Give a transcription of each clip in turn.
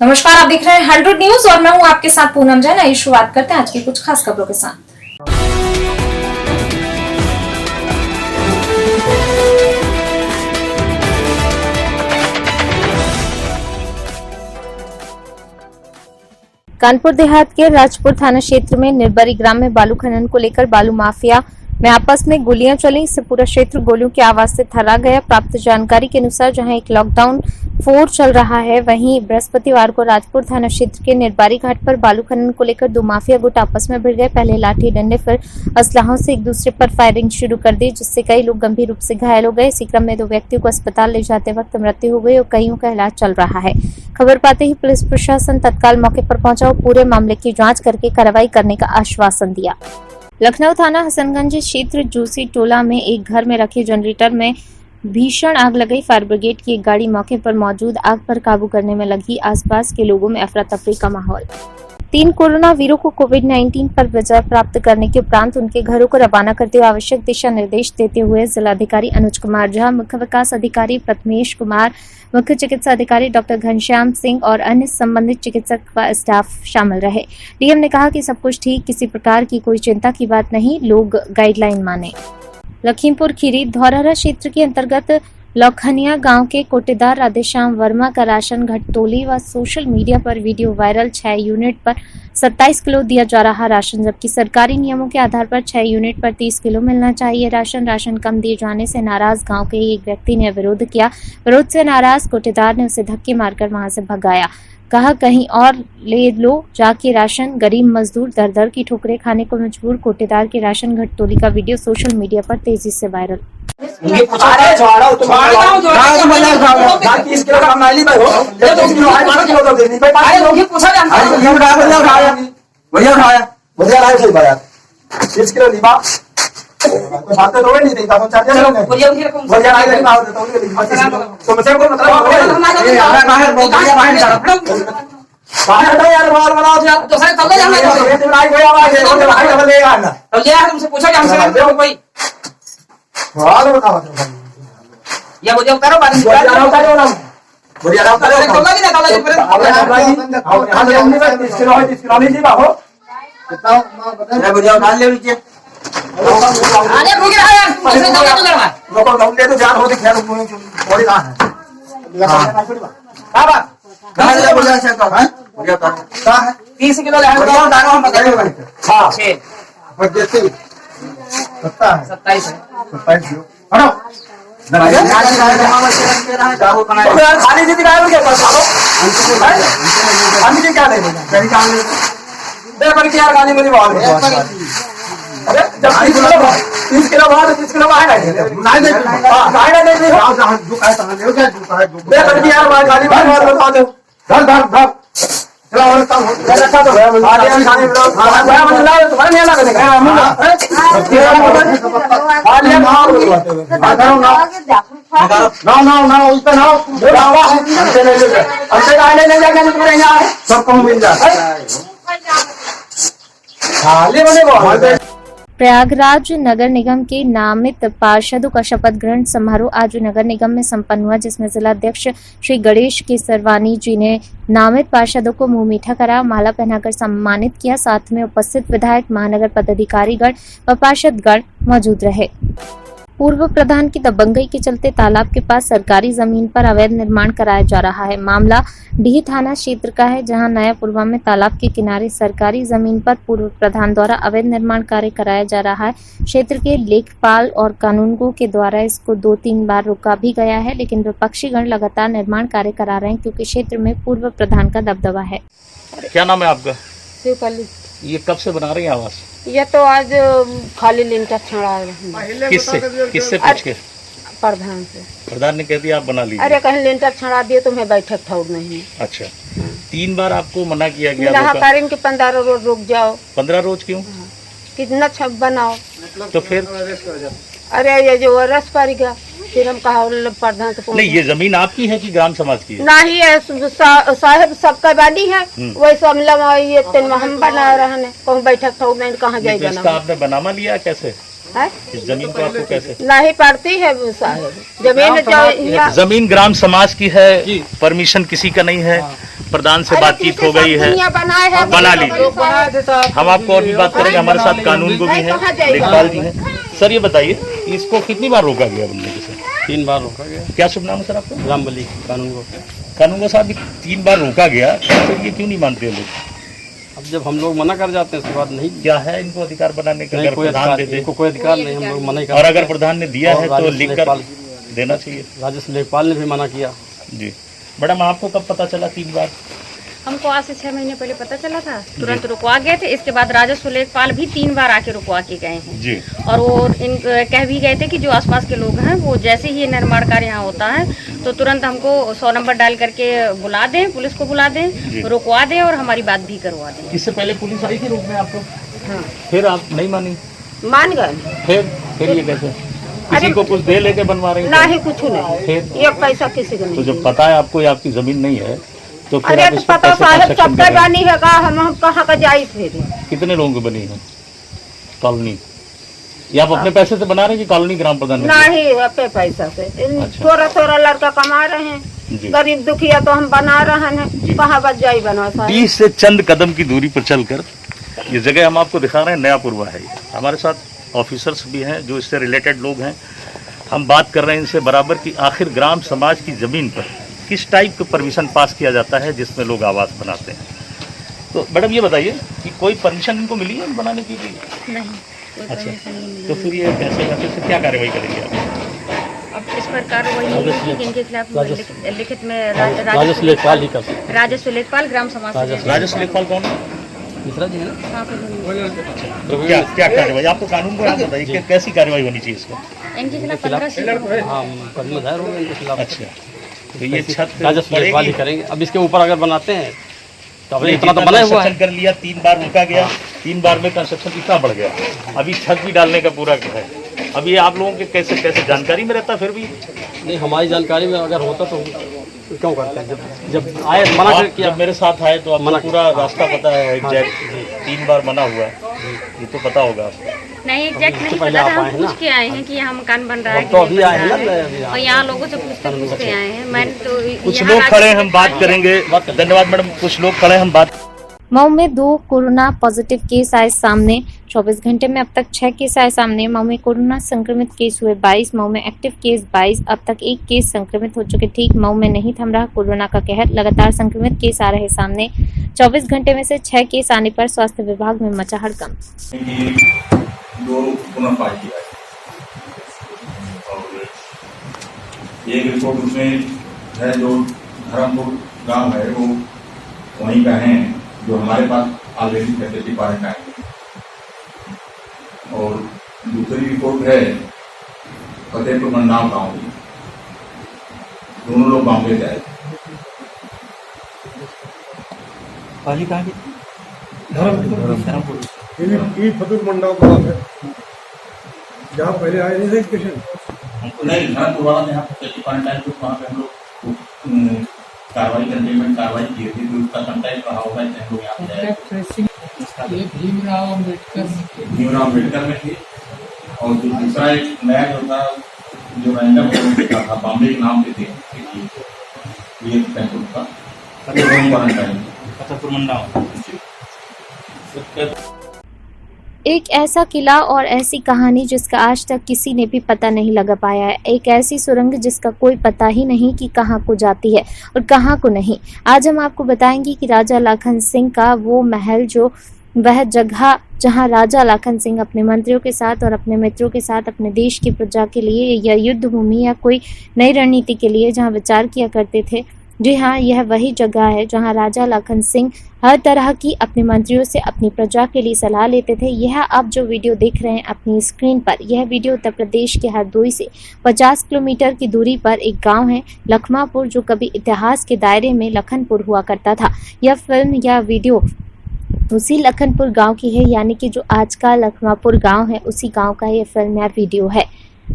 नमस्कार, आप देख रहे हैं 100 न्यूज और मैं हूं आपके साथ पूनम जैन। आइए शुरुआत करते हैं आज की कुछ खास खबरों के साथ। कानपुर देहात के राजपुर थाना क्षेत्र में निर्बरी ग्राम में बालू खनन को लेकर बालू माफिया में आपस में गोलियां चली। इससे पूरा क्षेत्र गोलियों की आवाज से थर्रा गया। प्राप्त जानकारी के अनुसार जहां एक लॉकडाउन 4 चल रहा है, वहीं बृहस्पतिवार को राजपुर थाना क्षेत्र के निर्बारी घाट पर बालू खनन को लेकर दो माफिया गुट आपस में भिड़ गए। पहले लाठी डंडे फिर असलाहों से एक दूसरे पर फायरिंग शुरू कर दी, जिससे कई लोग गंभीर रूप से घायल हो गए। इसी क्रम में दो व्यक्तियों को अस्पताल ले जाते वक्त मृत्यु हो गई और कईयों का इलाज चल रहा है। खबर पाते ही पुलिस प्रशासन तत्काल मौके पर पहुंचा और पूरे मामले की जांच करके कार्रवाई करने का आश्वासन दिया। लखनऊ थाना हसनगंज क्षेत्र जूसी टोला में एक घर में रखे जनरेटर में भीषण आग लग गई। फायर ब्रिगेड की एक गाड़ी मौके पर मौजूद आग पर काबू करने में लगी। आसपास के लोगों में अफरा तफरी का माहौल। 3 कोरोना वीरों को कोविड-19 पर विजय प्राप्त करने के उपरांत उनके घरों को रवाना करते हुए आवश्यक दिशा निर्देश देते हुए जिलाधिकारी अनुज कुमार झा, मुख्य विकास अधिकारी प्रथमेश कुमार, मुख्य चिकित्सा अधिकारी डॉक्टर घनश्याम सिंह और अन्य संबंधित चिकित्सक व स्टाफ शामिल रहे। डीएम ने कहा कि सब कुछ ठीक, किसी प्रकार की कोई चिंता की बात नहीं, लोग गाइडलाइन माने। लखीमपुर खीरी धौरहरा क्षेत्र के अंतर्गत लौखनिया गांव के कोटेदार राधेश्याम वर्मा का राशन घटतोली व सोशल मीडिया पर वीडियो वायरल। 6 यूनिट पर 27 किलो दिया जा रहा राशन, जबकि सरकारी नियमों के आधार पर 6 यूनिट पर 30 किलो मिलना चाहिए। राशन कम दिए जाने से नाराज गांव के एक व्यक्ति ने विरोध किया। विरोध से नाराज कोटेदार ने उसे धक्के मारकर वहां से भगाया। कहा कहीं और ले लो जाके राशन। गरीब मजदूर दर दर की ठोकरें खाने को मजबूर। कोटेदार के राशन घटतोली का वीडियो सोशल मीडिया पर तेजी से वायरल। या मुझे करो बात तीस किलो 27 खाली जीती क्या गाली मुझे अरे जब 30 किलो बाद 30 किलो प्रयागराज नगर निगम के नामित पार्षदों का शपथ ग्रहण समारोह आज नगर निगम में संपन्न हुआ, जिसमें जिलाध्यक्ष श्री गणेश केसरवानी जी ने नामित पार्षदों को मुंह मीठा करा, माला पहनाकर सम्मानित किया। साथ में उपस्थित विधायक, महानगर पदाधिकारीगण व पार्षदगण मौजूद रहे। पूर्व प्रधान की दबंगई के चलते तालाब के पास सरकारी जमीन पर अवैध निर्माण कराया जा रहा है। मामला डीह थाना क्षेत्र का है, जहां नया पुरवा में तालाब के किनारे सरकारी जमीन पर पूर्व प्रधान द्वारा अवैध निर्माण कार्य कराया जा रहा है। क्षेत्र के लेखपाल और कानूनगो के द्वारा इसको 2-3 बार रोका भी गया है, लेकिन विपक्षी गण लगातार निर्माण कार्य करा रहे हैं क्योंकि क्षेत्र में पूर्व प्रधान का दबदबा है। क्या नाम है आपका? शिवकली। ये कब से बना रही हैं आवास? ये तो आज खाली लिंटर छड़ा रहे। किससे पूछ के? प्रधान से। प्रधान ने कह दिया आप बना लीजिए। अरे कहीं लिंटर छड़ा दिए तुम्हें बैठक ठौर नहीं। अच्छा, 3 बार आपको मना किया गया? करें कि 15 रोज रुक जाओ। 15 रोज क्यों? कितना छप बनाओ तो फिर? अरे ये जो रस पड़ेगा फिर हम कहा प्रधान से नहीं, ये जमीन आपकी है कि ग्राम समाज की है? नहीं है, साहेब सबका बानी है। वैसे हम बना रहे हैं, कहूँ बैठक ठौर नहीं, कहाँ जाएगा? इसका आपने बनामा लिया कैसे? इस जमीन को आपको कैसे? नहीं पड़ती है साहेब, जमीन जमीन ग्राम समाज की है, परमिशन किसी का नहीं है। प्रधान से अरे बातचीत हो पीछे गई सब है, दुनिया बनाए है, बना तो लीजिए। बनाए थे साहब। हम आपको और भी बात करेंगे, हमारे साथ कानून को भी है, कहाँ जाएगा? लेखपाल जी हैं। सर ये बताइए, इसको कितनी बार रोका गया बनने से? 3 बार रोका गया। क्या शुभ नाम है सर आपका? रामबली कानून को। कानून को साहब 3 बार रोका गया, फिर ये क्यों नहीं मानते लोग? अब जब हम लोग मना कर जाते हैं उसके बाद नहीं, क्या है इनको अधिकार बनाने का? नहीं अगर कोई प्रधान अधिकार, दे दे इनको कोई अधिकार नहीं, हम लोग मना ही कर। और अगर प्रधान ने दिया और है तो राजस्व लिख कर लेखपाल, देना चाहिए। राजस्व लेखपाल ने भी मना किया। जी मैडम, आपको कब पता चला 3 बार? हमको आज से 6 महीने पहले पता चला था, तुरंत रुकवा गए थे। इसके बाद राजस्व लेखपाल भी 3 बार आके रुकवा के गए हैं। जी और वो कह भी गए थे कि जो आसपास के लोग हैं वो जैसे ही ये निर्माण कार्य यहाँ होता है तो तुरंत हमको 100 नंबर डाल करके बुला दें, पुलिस को बुला जी। दें, रुकवा दें और हमारी बात भी करवा दें। इससे पहले पुलिस आई थी रोकने आपको? हाँ। फिर आप नहीं मानी? मान गए फिर ये कैसे? किसी को कुछ दे लेके बनवा रही ना थी? ही कुछ नहीं, फिर एक पैसा किसी को तो नहीं। जब पता है आपको ये आपकी जमीन नहीं है तो फिर अरे आप तो इस पर पता कैसे साहब कंस्ट्रक्शन सबका कर रहे हैं? बानी है का, हम कहाँ का जाई फिर। कितने लोगों की बनी है कॉलोनी? ये आप अपने पैसे से बना रहे हैं कि कॉलोनी ग्राम प्रधान ने ना दिया? ही अपने पैसा से, अच्छा। थोड़ा थोड़ा लड़का कमा रहे हैं, जी। गरीब दुखिया तो हम बना रहे हैं, कहाँ बच जाई बना साहब। 20 से चंद कदम की दूरी पर चलकर ये जगह हम आपको दिखा रहे हैं, नया पूर्वा है ये। हमारे साथ ऑफिसर्स भी हैं जो इससे रिलेटेड लोग हैं। हम बात कर रहे हैं इनसे बराबर कि आखिर ग्राम समाज की ज़मीन पर किस टाइप का परमिशन पास किया जाता है जिसमें लोग आवास बनाते हैं। तो मैडम ये बताइए कि कोई परमिशन इनको मिली है बनाने के लिए? नहीं, कोई अच्छा। परमिशन नहीं मिली। तो फिर ये कैसे या फिर क्या कार्रवाई करेंगे आप? अब इस पर कार्रवाई होगी कि इनके खिलाफ लिखित में राजस्व लेखपाल ही कर सकते। राजस्व लेखपाल ग्राम समाज से जैसे- राजस्व लेखपाल कौन है? मिश्रा जी है ना। हाँ, फिर तो क्या क्या कार्रवाई आपको कानून को आप बताइए कि कैसी कार्रवाई होनी चाहिए इसको? इनके खिलाफ 15 से हाँ, मुकदमा दायर होगा इनके खिलाफ। अच्छा, तो ये छत राजस्व लेखपाल ही पड़ेगी? करेंगे। अब इसके ऊपर अगर बनाते हैं तो अब इतना तो बना हुआ है। कंस्ट्रक्शन कर लिया, 3 बार रुका गया, 3 बार में कंस्ट्रक्शन इतना बढ़ गया, अभी छत भी डालने का पूरा है। अब ये आप लोगों के कैसे कैसे जानकारी में रहता? फिर भी नहीं, हमारी जानकारी में अगर होता तो क्यों करते हैं? जब आए मना आप कर किया। जब मेरे साथ आए तो आपको मना पूरा रास्ता पता है एग्जैक्ट? 3 बार मना हुआ है, ये तो पता होगा आपको। नहीं, एग्जैक्ट नहीं पहले पता आप था। आए हम हैं ना। पूछ के आए हैं कि यहाँ मकान बन रहा है अब कि तो नहीं अभी बन आए हैं रहा ना, है। अभी और यहाँ लोगों से पूछ के आए हैं। मैंने तो कुछ यहाँ लोग खड़े हैं, हम बात राजस्व- करेंगे। धन्यवाद मैडम। कुछ लोग खड़े हैं, हम बात। मऊ में 2 कोरोना पॉजिटिव केस आए सामने। 24 घंटे में अब तक 6 केस आए सामने। मऊ में कोरोना संक्रमित केस हुए 22। मऊ में एक्टिव केस 22। अब तक 1 केस संक्रमित हो चुके ठीक। मऊ में नहीं थम रहा कोरोना का कहर, लगातार संक्रमित केस आ रहे सामने। 24 घंटे में से 6 केस आने पर स्वास्थ्य विभाग में मचा हड़कंप। दो पुनः पार्टी आई और एक रिपोर्ट उसमें है जो धर्मपुर गांव है वो वहीं का है जो हमारे पास ऑलरेडी फैसिलिटी क्वारंटाइन है। और दूसरी रिपोर्ट है फतेहपुर मंडाव गांव की, दोनों लोग बॉम्बे से आए। पहली कहाँ की? धर्मपुर ये फतुर मंडल गाँव है जहाँ पहले आए नहीं थे पेशेंट। नहीं, धर्मपुर वाला जहाँ फैसिलिटी क्वारंटाइन तो वहाँ पे हम लोग कार्रवाई कंटेनमेंट कार्रवाई की थी, तो उसका कंटेक्ट रहा होगा। हम लोग यहाँ पे भीमराव अम्बेडकर में थे और जो दूसरा एक नया जो था जो रैंडम था बॉम्बे के नाम पे थे, ये फैसला था क्वारंटाइन। एक ऐसा किला और ऐसी कहानी जिसका आज तक किसी ने भी पता नहीं लगा पाया है। एक ऐसी सुरंग जिसका कोई पता ही नहीं कि कहाँ को जाती है और कहाँ को नहीं। आज हम आपको बताएंगे कि राजा लाखन सिंह का वो महल, जो वह जगह जहां राजा लाखन सिंह अपने मंत्रियों के साथ और अपने मित्रों के साथ अपने देश की प्रजा के लिए या युद्ध भूमि या कोई नई रणनीति के लिए जहां विचार किया करते थे। जी हाँ, यह वही जगह है जहां राजा लाखन सिंह हर तरह की अपने मंत्रियों से अपनी प्रजा के लिए सलाह लेते थे। यह आप जो वीडियो देख रहे हैं अपनी स्क्रीन पर, यह वीडियो उत्तर प्रदेश के हरदोई से 50 किलोमीटर की दूरी पर एक गांव है लखमापुर, जो कभी इतिहास के दायरे में लखनपुर हुआ करता था। यह फिल्म या वीडियो उसी लखनपुर गांव की है, यानी कि जो आज का लखमापुर गांव है उसी गांव का यह फिल्म या वीडियो है।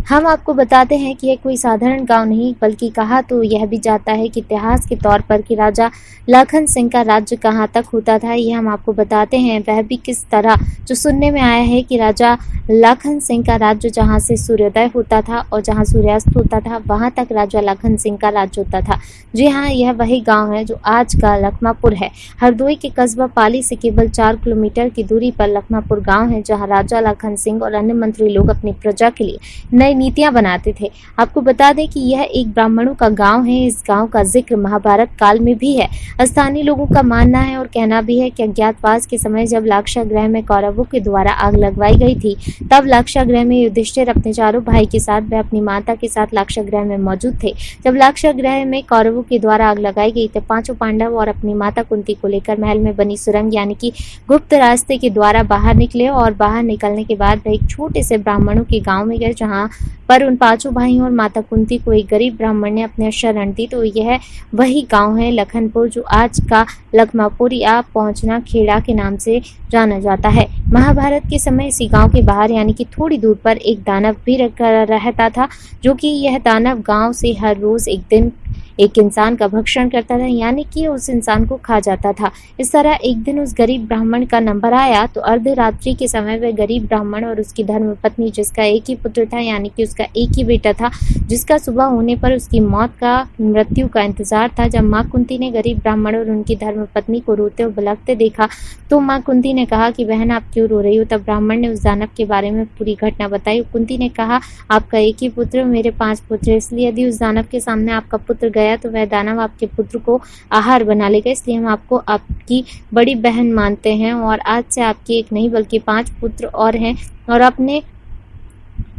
हम आपको बताते हैं कि यह कोई साधारण गांव नहीं, बल्कि कहा तो यह भी जाता है कि इतिहास के तौर पर कि राजा लाखन सिंह का राज्य कहां तक होता था, यह हम आपको बताते हैं। वह भी किस तरह, जो सुनने में आया है कि राजा लाखन सिंह का राज्य जहां से सूर्योदय होता था और जहां सूर्यास्त होता था, वहां तक राजा लाखन सिंह का राज्य होता था। जी हाँ, यह वही गाँव है जो आज का लखमापुर है। हरदोई के कस्बा पाली से केवल 4 किलोमीटर की दूरी पर लखमापुर गाँव है, जहाँ राजा लाखन सिंह और अन्य मंत्री लोग अपनी प्रजा के लिए नई नीतियां बनाते थे। आपको बता दें कि यह एक ब्राह्मणों का गांव है। इस गांव का जिक्र महाभारत काल में भी है। स्थानीय लोगों का मानना है और कहना भी है कि अज्ञातवास के समय जब लाक्षागृह में कौरवों के द्वारा आग लगवाई गई थी, तब लाक्षागृह में युधिष्ठिर अपने चारों भाई के साथ व अपनी माता के साथ लाक्षागृह में मौजूद थे। जब लाक्षागृह में कौरवों के द्वारा आग लगाई गई तो 5 पांडव और अपनी माता कुंती को लेकर महल में बनी सुरंग यानी कि गुप्त रास्ते के द्वारा बाहर निकले और बाहर निकलने के बाद वह एक छोटे से ब्राह्मणों के गाँव में गए, जहाँ पर उन 5 भाइयों और माता कुंती को एक गरीब ब्राह्मण ने अपने शरण दी। तो यह वही गांव है लखनपुर, जो आज का लखमापुर या पहुंचना खेड़ा के नाम से जाना जाता है। महाभारत के समय इसी गांव के बाहर यानी कि थोड़ी दूर पर एक दानव भी रहता था, जो कि यह दानव गांव से हर रोज एक दिन एक इंसान का भक्षण करता था, यानी कि उस इंसान को खा जाता था। इस तरह एक दिन उस गरीब ब्राह्मण का नंबर आया तो अर्धरात्रि के समय वह गरीब ब्राह्मण और उसकी धर्मपत्नी, जिसका एक ही पुत्र था यानी कि उसका एक ही बेटा था, जिसका सुबह होने पर उसकी मृत्यु का इंतजार था। जब माँ कुंती ने गरीब ब्राह्मण और उनकी धर्मपत्नी को रोते और बिलखते देखा तो माँ कुंती ने कहा कि बहन आप क्यों रो रही हो। तब ब्राह्मण ने उस दानव के बारे में पूरी घटना बताई। कुंती ने कहा आपका एक ही पुत्र, मेरे 5 पुत्र, इसलिए यदि उस दानव के सामने आपका पुत्र गया तो वह दानव आपके पुत्र को आहार बना लेगा, इसलिए हम आपको आपकी बड़ी बहन मानते हैं और आज से आपकी एक नहीं बल्कि 5 पुत्र और हैं और आपने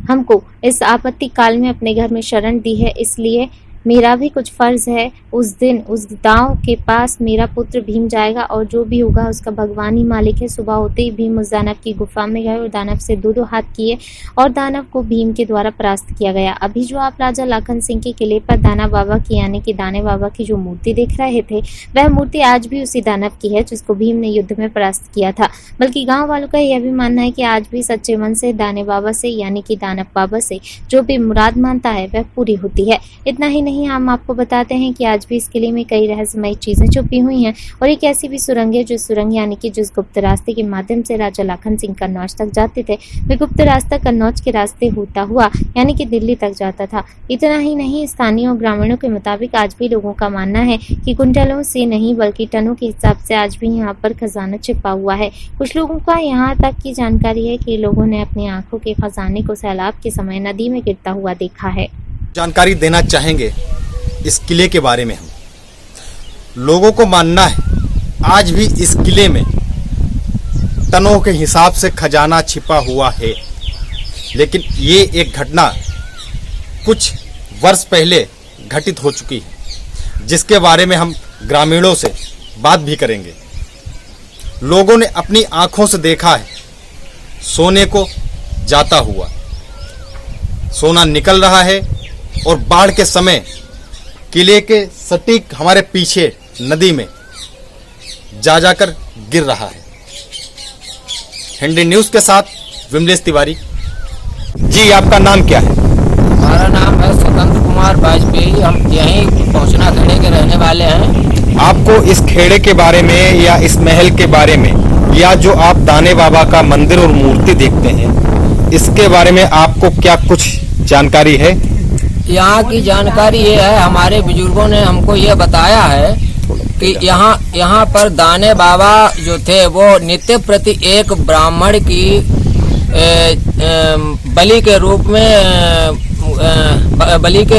हमको इस आपत्ति काल में अपने घर में शरण दी है, इसलिए मेरा भी कुछ फर्ज है। उस दिन उस गांव के पास मेरा पुत्र भीम जाएगा और जो भी होगा उसका भगवान ही मालिक है। सुबह होते ही भीम उस दानव की गुफा में गए और दानव से 2-2 हाथ किए और दानव को भीम के द्वारा परास्त किया गया। अभी जो आप राजा लाखन सिंह के किले पर दाना बाबा की यानी कि दाने बाबा की जो मूर्ति देख रहे थे, वह मूर्ति आज भी उसी दानव की है जिसको भीम ने युद्ध में परास्त किया था। बल्कि गाँव वालों का यह भी मानना है कि आज भी सच्चे मन से दाने बाबा से यानी कि दानव बाबा से जो भी मुराद मानता है वह पूरी होती है। इतना ही नहीं, हम आपको बताते हैं कि आज भी इस किले में कई रहस्यमयी चीजें छुपी हुई हैं और एक ऐसी भी सुरंग है जो सुरंग यानी कि जिस गुप्त रास्ते के माध्यम से राजा लाखन सिंह कन्नौज तक जाते थे, वह गुप्त रास्ता कन्नौज के रास्ते होता हुआ यानी कि दिल्ली तक जाता था। इतना ही नहीं, स्थानीय और ग्रामीणों के मुताबिक आज भी लोगों का मानना है कि कुंटलों से नहीं बल्कि टनों के हिसाब से आज भी यहाँ पर खजाना छिपा हुआ है। कुछ लोगों का यहाँ तक की जानकारी है कि लोगों ने अपनी आंखों के खजाने को सैलाब के समय नदी में गिरता हुआ देखा है। जानकारी देना चाहेंगे इस किले के बारे में। हम लोगों को मानना है आज भी इस किले में टनों के हिसाब से खजाना छिपा हुआ है, लेकिन ये एक घटना कुछ वर्ष पहले घटित हो चुकी है, जिसके बारे में हम ग्रामीणों से बात भी करेंगे। लोगों ने अपनी आंखों से देखा है सोने को जाता हुआ, सोना निकल रहा है और बाढ़ के समय किले के सटीक हमारे पीछे नदी में जाकर गिर रहा है। हिंदी न्यूज के साथ विमलेश तिवारी। जी, आपका नाम क्या है? हमारा नाम है स्वतंत्र कुमार वाजपेयी। हम यहीं पहुंचना खेड़े के रहने वाले हैं। आपको इस खेड़े के बारे में या इस महल के बारे में या जो आप दाने बाबा का मंदिर और मूर्ति देखते हैं, इसके बारे में आपको क्या कुछ जानकारी है? यहाँ की जानकारी ये है, हमारे बुजुर्गों ने हमको ये बताया है कि यहाँ पर दाने बाबा जो थे वो नित्य प्रति एक ब्राह्मण की बलि के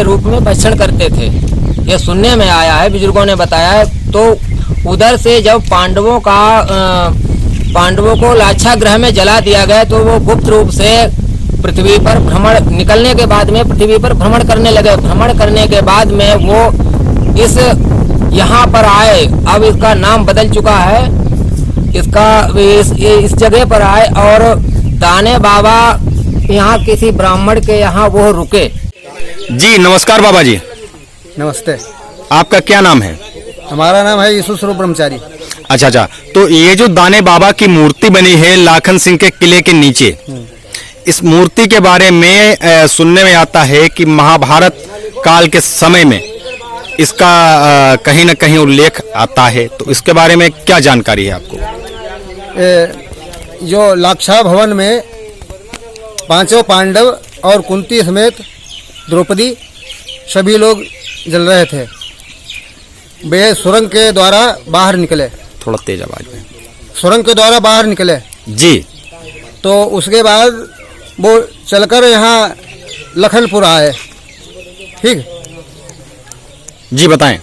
रूप में भक्षण करते थे। ये सुनने में आया है, बुजुर्गों ने बताया है। तो उधर से जब पांडवों को लाक्षागृह में जला दिया गया तो वो गुप्त रूप से पृथ्वी पर भ्रमण निकलने के बाद में पृथ्वी पर भ्रमण करने लगे। भ्रमण करने के बाद में वो इस यहाँ पर आए। अब इसका नाम बदल चुका है, इस जगह पर आए और दाने बाबा यहाँ किसी ब्राह्मण के यहाँ वो रुके। जी नमस्कार बाबा जी। नमस्ते। आपका क्या नाम है? हमारा नाम है यीशु स्वरूप ब्रह्मचारी। अच्छा, तो ये जो दाने बाबा की मूर्ति बनी है लाखन सिंह के किले के नीचे, इस मूर्ति के बारे में सुनने में आता है कि महाभारत काल के समय में इसका कहीं न कहीं उल्लेख आता है, तो इसके बारे में क्या जानकारी है आपको? जो लाक्षा भवन में पांचों पांडव और कुंती समेत द्रौपदी सभी लोग जल रहे थे। वे सुरंग के द्वारा बाहर निकले। थोड़ा तेज आवाज में। सुरंग के द्वारा बाहर निकले जी। तो उसके बाद वो चलकर यहाँ लखनपुर आए। ठीक, जी बताएं।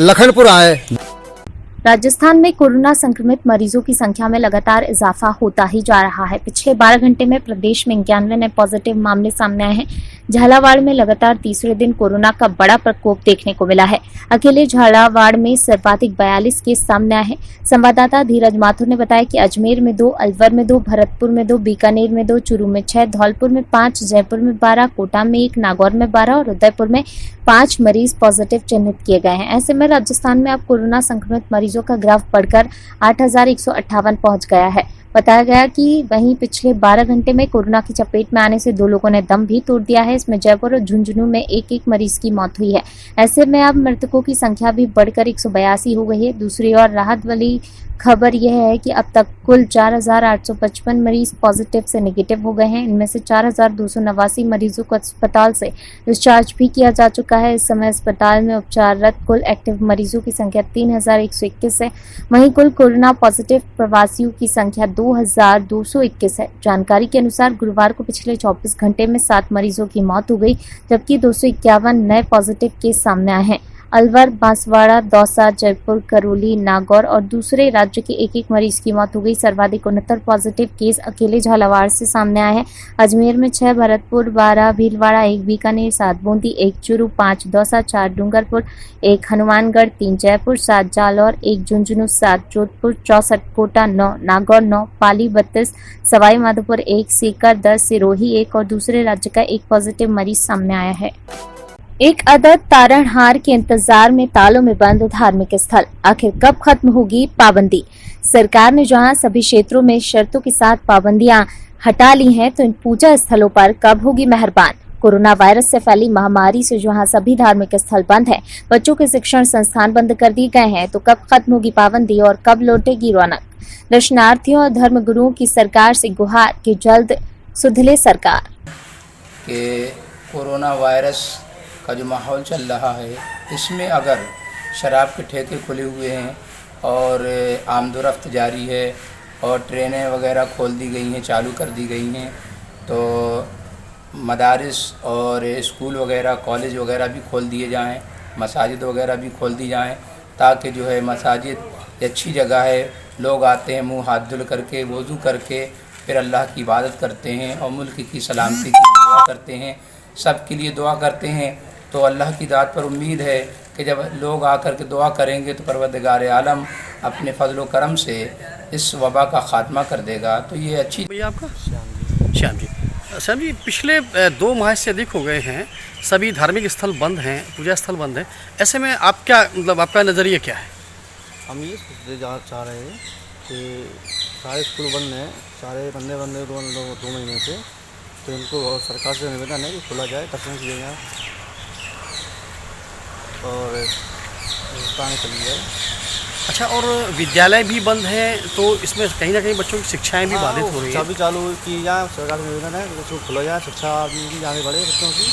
लखनपुर आए। राजस्थान में कोरोना संक्रमित मरीजों की संख्या में लगातार इजाफा होता ही जा रहा है। पिछले 12 घंटे में प्रदेश में 91 नए पॉजिटिव मामले सामने आए हैं। झालावाड़ में लगातार तीसरे दिन कोरोना का बड़ा प्रकोप देखने को मिला है। अकेले झालावाड़ में सर्वाधिक 42 केस सामने आए हैं। संवाददाता धीरज माथुर ने बताया कि अजमेर में 2, अलवर में 2, भरतपुर में 2, बीकानेर में 2, चूरू में 6, धौलपुर में 5, जयपुर में 12, कोटा में 1, नागौर में 12 और उदयपुर में 5 मरीज पॉजिटिव चिन्हित किए गए हैं। ऐसे में राजस्थान में अब कोरोना संक्रमित मरीजों का ग्राफ बढ़कर 8,158 पहुंच गया है। बताया गया कि वहीं पिछले 12 घंटे में कोरोना की चपेट में आने से 2 लोगों ने दम भी तोड़ दिया है। इसमें जयपुर और झुंझुनू में 1-1 मरीज की मौत हुई है। ऐसे में अब मृतकों की संख्या भी बढ़कर 182 हो गई है। दूसरी ओर राहत वाली खबर यह है कि अब तक कुल 4,855 मरीज पॉजिटिव से नेगेटिव हो गए हैं। इनमें से 4,289 मरीजों को अस्पताल से डिस्चार्ज भी किया जा चुका है। इस समय अस्पताल में उपचाररत कुल एक्टिव मरीजों की संख्या 3,121 है। वहीं कुल कोरोना पॉजिटिव प्रवासियों की संख्या 2,221 है। जानकारी के अनुसार गुरुवार को पिछले 24 घंटे में 7 मरीजों की मौत हो गई, जबकि 251 नए पॉजिटिव केस सामने आए हैं। अलवर, बांसवाड़ा, दौसा, जयपुर, करौली, नागौर और दूसरे राज्य के 1-1 मरीज की मौत हो गई। सर्वाधिक 69 पॉजिटिव केस अकेले झालावाड़ से सामने आए हैं। अजमेर में 6, भरतपुर 12, भीलवाड़ा 1, बीकानेर 7, बूंदी 1, चूरू 5, दौसा 4, डूंगरपुर 1, हनुमानगढ़ 3, जयपुर 7, जालौर 1, झुंझुनू 7, जोधपुर 64, कोटा 9, नागौर 9, पाली 32, सवाई माधोपुर 1, सीकर 10, सिरोही 1 और दूसरे राज्य का 1 पॉजिटिव मरीज सामने आया है। एक अदद तारणहार के इंतजार में तालों में बंद धार्मिक स्थल, आखिर कब खत्म होगी पाबंदी? सरकार ने जहां सभी क्षेत्रों में शर्तों के साथ पाबंदियां हटा ली हैं, तो इन पूजा स्थलों पर कब होगी मेहरबान? कोरोना वायरस से फैली महामारी से जहां सभी धार्मिक स्थल बंद हैं, बच्चों के शिक्षण संस्थान बंद कर दिए गए हैं, तो कब खत्म होगी पाबंदी और कब लौटेगी रौनक? दर्शनार्थियों और धर्मगुरुओं की सरकार से गुहार कि जल्द सुधले सरकार। कि कोरोना वायरस का जो माहौल चल रहा है, इसमें अगर शराब के ठेके खुले हुए हैं और आमदोरफ्त जारी है और ट्रेनें वगैरह खोल दी गई हैं, चालू कर दी गई हैं, तो मदारिस और स्कूल वगैरह, कॉलेज वगैरह भी खोल दिए जाएं, मसाजिद वगैरह भी खोल दी जाएं, ताकि जो है मसाजिद अच्छी जगह है, लोग आते हैं मुंह हाथ धुल करके, वज़ू करके फिर अल्लाह की इबादत करते हैं और मुल्क की सलामती की दुआ करते हैं, सब के लिए दुआ करते हैं। तो अल्लाह की दात पर उम्मीद है कि जब लोग आकर के दुआ करेंगे तो परवरदिगार आलम अपने फजल व करम से इस वबा का ख़ात्मा कर देगा। तो ये अच्छी। भैया आपका श्याम जी। श्याम जी, पिछले 2 माह से अधिक हो गए हैं, सभी धार्मिक स्थल बंद हैं, पूजा स्थल बंद हैं। ऐसे में आप क्या मतलब आपका नज़रिया क्या है? हम ये चाह रहे हैं कि सारे स्कूल बंद हैं, सारे बंद 2 महीने से, तो इनको सरकार से निवेदन है कि खोला जाए, दर्शन किए जाए और हिंदुस्तान चली जाए। अच्छा, और विद्यालय भी बंद हैं, तो इसमें कहीं ना कहीं बच्चों की शिक्षाएं भी बाधित हो रही हैं। भी चालू की जाए, सरकार से निवेदन है कि इसको खोला जाए, शिक्षा भी आगे बढ़े बच्चों की।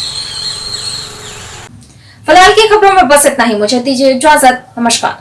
फिलहाल की खबरों में बस इतना ही। मुझे दीजिए इजाजत। नमस्कार।